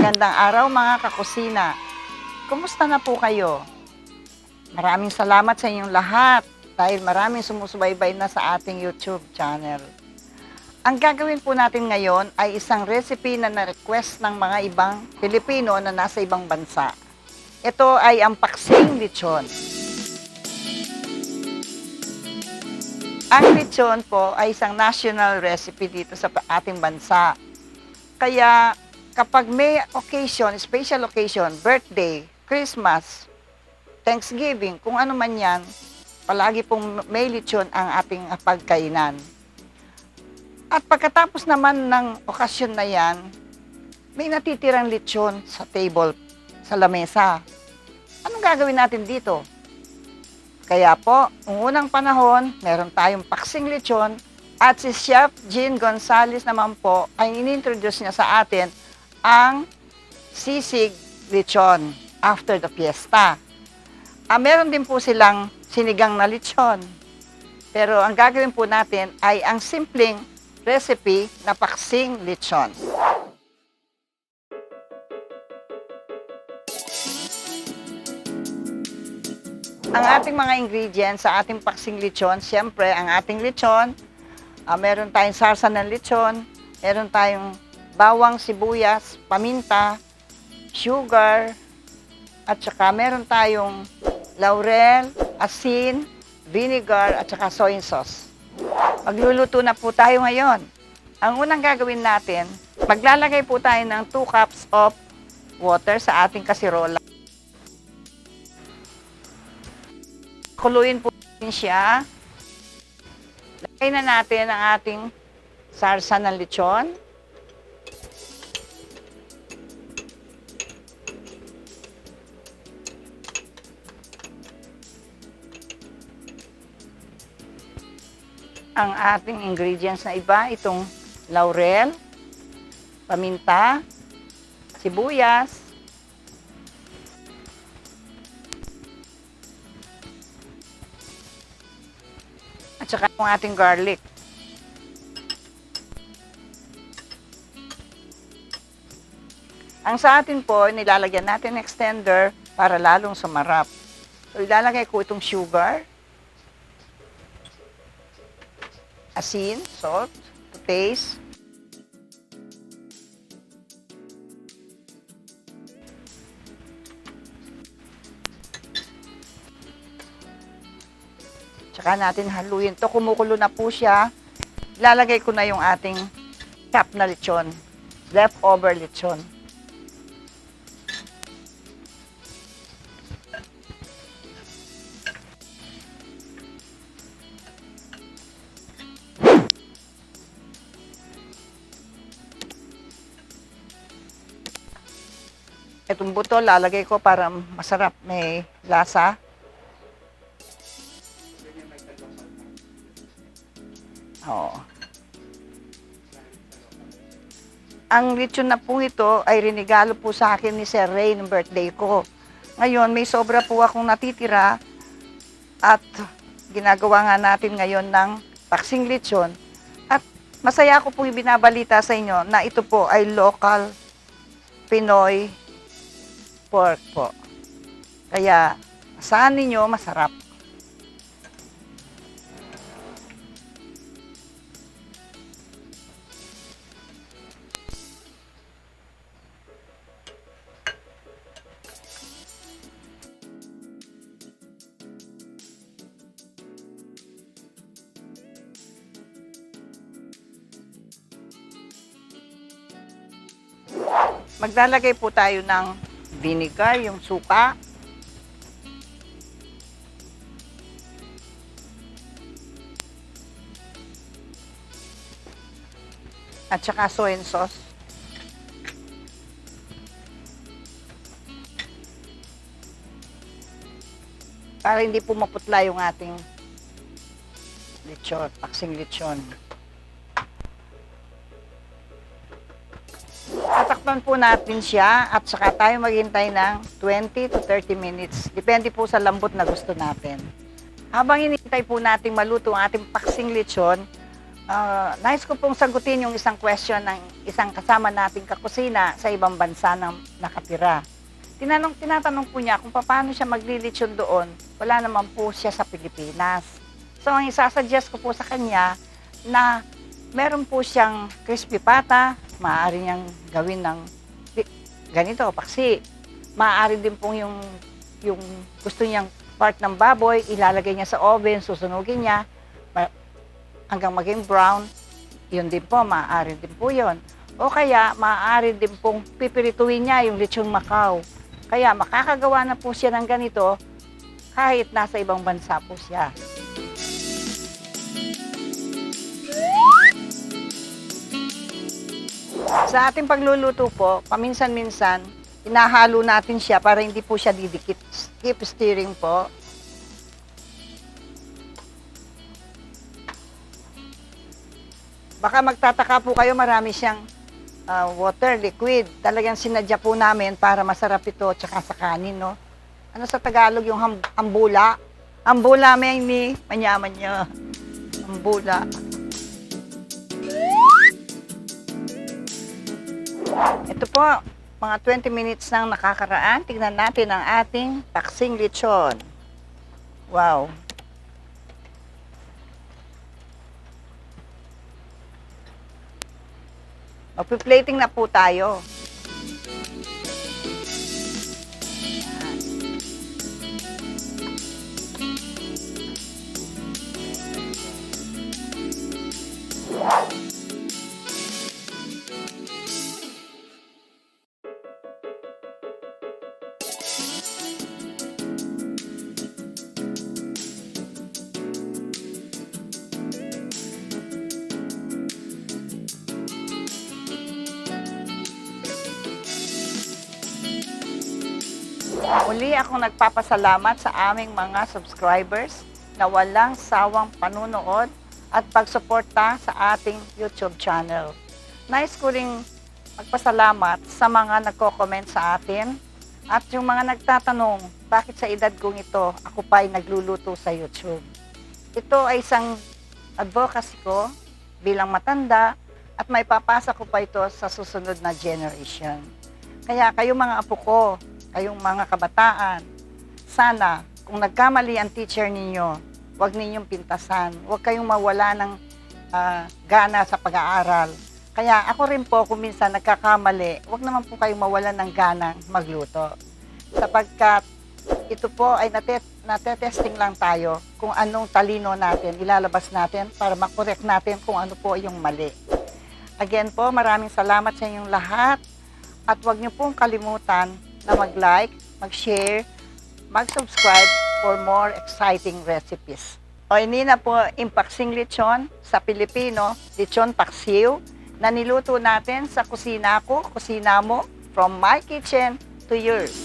Magandang araw mga kakusina. Kumusta na po kayo? Maraming salamat sa inyong lahat dahil maraming sumusubaybay na sa ating YouTube channel. Ang gagawin po natin ngayon ay isang recipe na na-request ng mga ibang Pilipino na nasa ibang bansa. Ito ay ang paksiw lechon. Ang lechon po ay isang national recipe dito sa ating bansa. Kaya kapag may occasion, special occasion, birthday, Christmas, Thanksgiving, kung ano man yan, palagi pong may lechon ang ating pagkainan. At pagkatapos naman ng okasyon na yan, may natitirang lechon sa table, sa lamesa. Anong gagawin natin dito? Kaya po, noong unang panahon, meron tayong paksiw lechon at si Chef Jean Gonzalez naman po ay inintroduce niya sa atin ang sisig lechon after the fiesta. Meron din po silang sinigang na lechon. Pero ang gagawin po natin ay ang simpleng recipe na paksiw lechon. Ang ating mga ingredients sa ating paksiw lechon, siyempre ang ating lechon, meron tayong sarsa ng lechon, meron tayong bawang, sibuyas, paminta, sugar, at saka meron tayong laurel, asin, vinegar, at saka soy sauce. Magluluto na po tayo ngayon. Ang unang gagawin natin, maglalagay po tayo ng 2 cups of water sa ating kasirola. Kuluin po natin siya. Lagay na natin ang ating sarsa ng lechon. Ang ating ingredients na iba, itong laurel, paminta, sibuyas, at saka yung ating garlic. Ang sa atin po, nilalagyan natin extender para lalong sumarap. So, ilalagay ko itong sugar, asin, salt, to taste. Tsaka natin haluin to. Kumukulo na po siya. Ilalagay ko na yung ating chop na lechon. Leftover lechon. Itong buto, lalagay ko para masarap, may lasa. Oo. Ang lechon na po ito ay rinigalo po sa akin ni Sir Ray ng birthday ko. Ngayon, may sobra po akong natitira at ginagawa nga natin ngayon ng paksiw lechon. At masaya ko po binabalita sa inyo na ito po ay local Pinoy pork po. Kaya, saan ninyo masarap. Maglalagay po tayo ng vinegar, yung suka. At saka soy sauce. Para hindi po maputla yung ating lechon, paksiw lechon. Tatakpan po natin siya at saka tayo maghintay ng 20 to 30 minutes. Depende po sa lambot na gusto natin. Habang hinihintay po natin maluto ang ating paksiw lechon, Nais ko pong sagutin yung isang question ng isang kasama nating kakusina sa ibang bansa na nakatira. Tinatanong po niya kung paano siya maglilitsyon doon. Wala naman po siya sa Pilipinas. So, ang isasuggest ko po sa kanya na meron po siyang crispy pata, maaari niyang gawin ng ganito, paksi. Maaari din pong yung gusto niyang part ng baboy, ilalagay niya sa oven, susunugin niya hanggang maging brown. Yun din po, maaari din po yun. O kaya, maaari din pong pipirituin niya yung lechon Macau. Kaya makakagawa na po siya ng ganito kahit nasa ibang bansa po siya. Sa ating pagluluto po, paminsan-minsan, hinahalo natin siya para hindi po siya didikit. Keep stirring po. Baka magtataka po kayo, marami siyang water, liquid. Talagang sinadya po namin para masarap ito, tsaka sa kanin, no? Ano sa Tagalog yung ambula? Ambula, may manyaman niya. Ambula. Ito po, mga 20 minutes nang nakakaraan. Tignan natin ang ating paksing lechon. Wow! Magpi-plating na po tayo. Muli akong nagpapasalamat sa aming mga subscribers na walang sawang panunood at pagsuporta sa ating YouTube channel. Nais ko ring magpasalamat sa mga nagko-comment sa atin at yung mga nagtatanong bakit sa edad kong ito ako pa'y nagluluto sa YouTube. Ito ay isang advocacy ko bilang matanda at may papasa ko pa ito sa susunod na generation. Kaya kayo mga apo ko, kayong mga kabataan, sana kung nagkamali ang teacher ninyo, huwag ninyong pintasan. Huwag kayong mawala ng gana sa pag-aaral. Kaya ako rin po, kung minsan nagkakamali, huwag naman po kayong mawala ng gana magluto. Sapagkat ito po ay natetesting lang tayo kung anong talino natin, ilalabas natin para makorek natin kung ano po yung mali. Again po, maraming salamat sa inyong lahat at huwag niyo pong kalimutan na mag-like, mag-share, mag-subscribe for more exciting recipes. O ini na po yung paksing lechon sa Pilipino, lechon paksiw, na niluto natin sa kusina ko, kusina mo, from my kitchen to yours.